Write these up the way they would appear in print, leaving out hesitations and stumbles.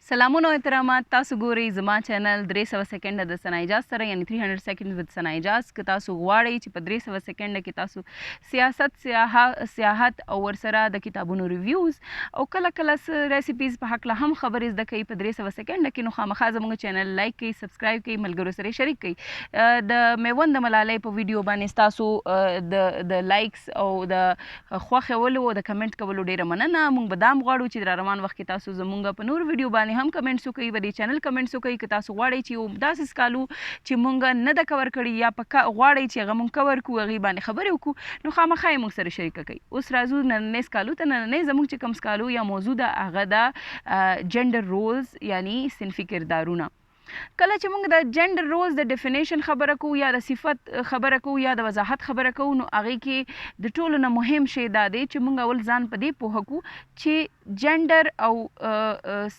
سلامونه او احترامات. تاسو ګورئ زما چینل 300 سکنډه د ثنا اجاز سره، یعنی 300 seconds with ثنا اجاز. که تاسو غواړئ چې په 300 سکنډه کې تاسو سیاحت او ورسره د کتابونو ریویوز او کله کله ریسیپیز په هکله هم خبرې زده کوئ په 300 سکنډه کې، نو خامخا زموږ چینل لایک کړئ، سبسکرایب کړئ، ملګرو سره شریک کړئ. د میوند د ملالۍ په ویډیو باندې تاسو د لایکس او د خوښ ولو او د کمنټ کولو ډیره مننه. موږ به دا هم غواړو چې د روان وخت کې تاسو زموږ په نور ویډیو باندې هم کمنټس وکړئ، په دې چینل کمنټس وکړئ. که تاسو غواړئ چې یو داسې سکالو چې مونږ نه ده کور کړي یا غواړئ چې هغه مونږ کور کړو، هغې باندې خبرې وکړو، نو خامخا یې مونږ سره شریکه کړئ. اوس راځو نننۍ سکالو ته. نننۍ زموږ چې کوم سکالو یا موضوع ده هغه ده جنډر رولز، یعنی صنفي کردارونه. کله چې موږ د جنډر رولز د ډیفینیشن خبره کوو یا د صفت خبره کوو یا د وضاحت خبره کوو، نو هغې کې د ټولو نه مهم شی دا دی چې موږ اول ځان په دې پوهه کړو چې جنډر او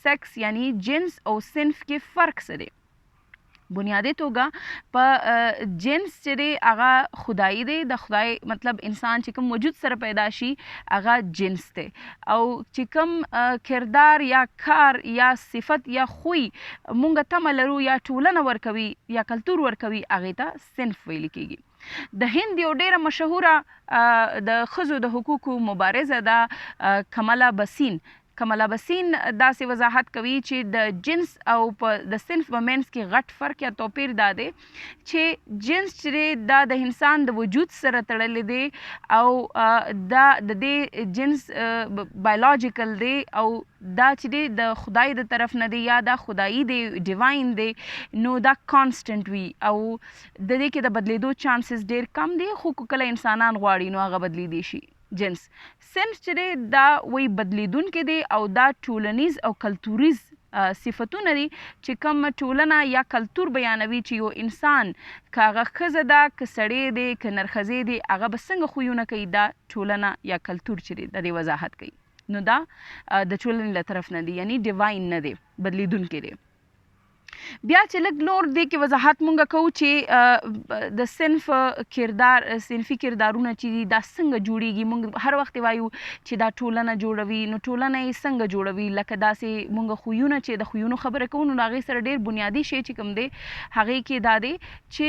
سیکس یعنی جنس او صنف کې فرق څه دی. بنیادی توګه په جنس چې دی هغه خدایي دی، د خدای مطلب انسان چې کوم وجود سره پیدا شي هغه جنس دی، او چې کوم کردار یا کار یا صفت یا خوی مونږ تمه لرو یا ټولنه ورکوي یا کلتور ورکوي، هغې ته صنف ویل کیږي. د هند یو ډیره مشهوره د ښځو د حقوقو مبارزه ده کملا بسین. کملا بسین داسې وضاحت کوي چې د جنس او د صنف په منځ کې غټ فرق یا توپیر دا دی چې جنس چې دا د انسان د وجود سره تړلی دی او دا د دې جنس بایولوژیکل دی او دا چې دی د خدای د طرف نه دی یا دا خدایي دی، ډیواین دی، نو دا کانسټنټ وي او د دې کې د بدلیدو چانسز ډیر کم دی، خو کله انسانان غواړي نو هغه بدلیدی شي. جنس صنف چې دی دا وی بدلیدونکی دی او دا ټولنیز او کلتوریز صفتونه دي چې کوم ټولنه یا کلتور بیانوي چې یو انسان که هغه ښځه ده که سړی دی که نرښځې دی هغه به څنګه خویونه کوي، دا ټولنه یا کلتور چې دی د دې وضاحت کوي. نو دا د ټولنې له طرف نه دی، یعنی ډیواین نه دی، بدلیدونکی دی. بیا چې لږ نور دې کې وضاحت مونږ کوو چې د صنفي کردارونه چې دي دا څنګه جوړیږي. مونږ هر وخت وایو چې دا ټولنه جوړوي، نو ټولنه یې څنګه جوړوي؟ لکه داسې مونږ خویونه چې د خویونو خبره کوو، نو هغې سره ډېر بنیادي شی چې کوم دی هغې کې دا دی چې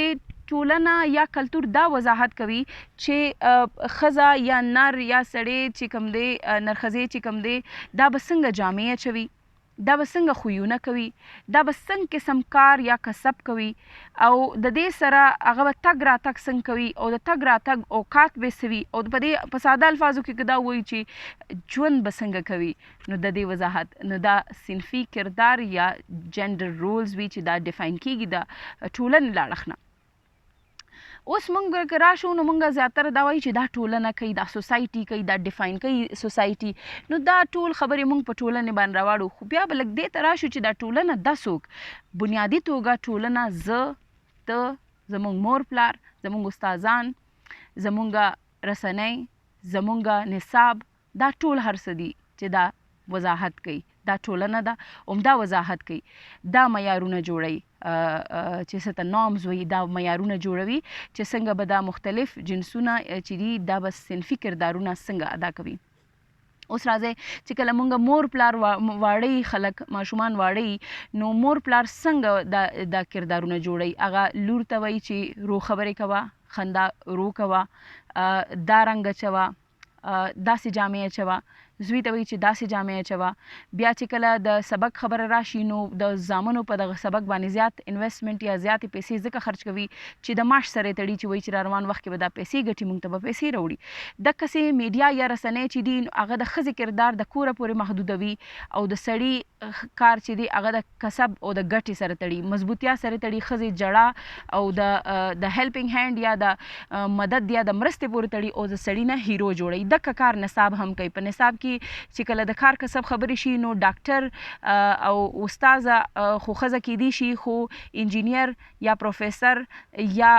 ټولنه یا کلتور دا وضاحت کوي چې ښځه یا نر یا سړی چې کوم دی نرښځې چې کوم دی دا به څنګه جامې اچوي، دا به څنګه خویونه کوي، دا به څنګه قسم کار یا کسب کوي، او د دې سره هغه به تګ راتګ څنګه کوي او د تګ راتګ اوقات به څه وي، او په دې په ساده الفاظو کې که دا ووایي چې ژوند به څنګه کوي، نو د دې وضاحت. نو دا صنفي کردار یا جنډر رولز وي چې دا ډیفاین کیږي د ټولنې له اړخ نه. اوس مونږ که راشو نو مونږ زیاتره دا وایي چې دا ټولنه کوي، دا سوسایټي کوي، دا ډیفاین کوي سوسایټي، نو دا ټول خبرې مونږ په ټولنې باندې راواړو. خو بیا به لږ دې ته راشو چې دا ټولنه دا څوک؟ بنیادي توګه ټولنه زه، ته، زمونږ مور پلار، زمونږ استادان، زمونږ رسنۍ، زمونږ نصاب، دا ټول هر څه دي چې دا وضاحت کوي. دا ټولنه ده همدا وضاحت کوي، دا معیارونه جوړوي چې څه ته نارمز وایي، دا معیارونه جوړوي چې څنګه به دا مختلف جنسونه چې دي دا به صنفي کردارونه څنګه ادا کوي. اوس راځئ چې کله مونږ مور پلار واړی خلک ماشومان واړی، نو مور پلار څنګه دا کردارونه جوړوي؟ هغه لور ته وایي چې رو خبرې کوه، خندا رو کوه، دا رنګ اچوه، داسې جامې اچوه، زوی ته وایي چې داسې جامې اچوه. بیا چې کله د سبق خبره راشي نو د زامنو په دغه سبق باندې زیات انویسټمنټ یا زیاتې پیسې ځکه خرچ کوي چې د معاش سره یې تړي چې وایي چې را روان وخت کې به دا پیسې ګټي، موږ ته به پیسې راوړي. دقسې میډیا یا رسنۍ چې دي هغه د ښځې کردار د کوره پورې محدودوي او د سړي کار چې دی هغه د کسب او د ګټې سره تړي، مضبوطیا سره تړي، ښځې جړه او د هیلپینګ هینډ یا د مدد یا د مرستې پورې تړي او د سړي نه هیرو جوړوي. دقه کار نصاب هم کوي. په نصاب کې چې کله د کار کسب خبرې شي نو ډاکټر او استاذه خو ښځه کیدی شي، خو انجینیر یا پروفیسر یا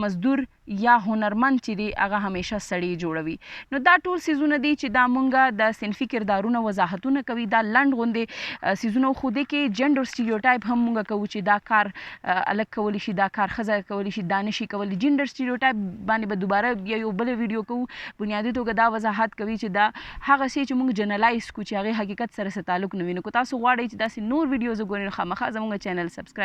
مزدور یا هنرمند چې دی هغه همیشه سړی جوړوي. نو دا ټول څیزونه دي چې دا مونږه د صنفي کردارونه وضاحتونه کوي. دا لنډ غوندې څیزونه خو دې کې جنډر سټیریوټایپ هم مونږ کوو چې دا کار الګ کولی شي، دا کار ښځه کولی شي، دا نشي کولی. جنډر سټیریوټایپ باندې به دوباره بیا یو بل ویډیو کوو. بنیادي توګه دا وضاحت کوي چې دا هغه شی چې مونږ جنرالایز کوو چې هغې حقیقت سره څه تعلق نه وي. نو که تاسو غواړئ چې داسې نور ویډیوز وګورئ نو خامخا زموږ چینل سبسکرایب